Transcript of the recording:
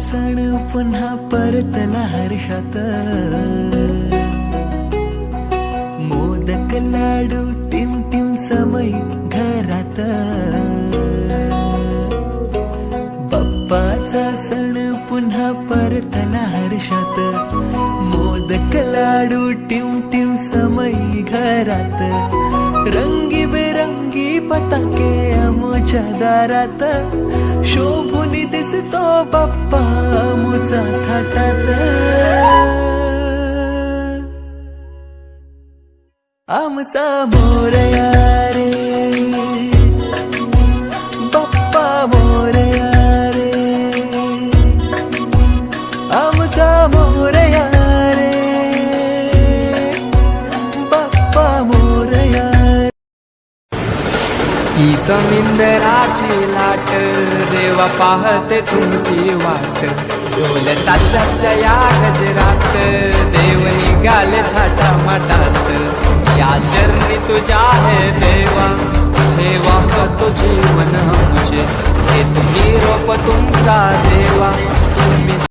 सण पुन्हा परतला हर्षात, मोदक लाडू टिम टिम समय घरात, बाप्पाचा सण पुन्हा परतला हर्षात, मोदक लाडू टिम टिम समय घरात, रंगी बेरंगी पताके आमच्या दारात, शोभून दिसतो बाप्पा आमचा थाटात, आमचा मोरया रे बाप्पा मोरया रे, आमचा मोरया रे बाप्पा मोरया. ही समिंदराची लाट देवा पाहते तुमची वाट, ढोल ताशाच्या या गजरात देव निघाले थाटामाटात, या चरणी तुझ्या है देवा ठेवा तो जीवन आमचे, हे तुम्ही रोप तुमचा देवा तुम्ही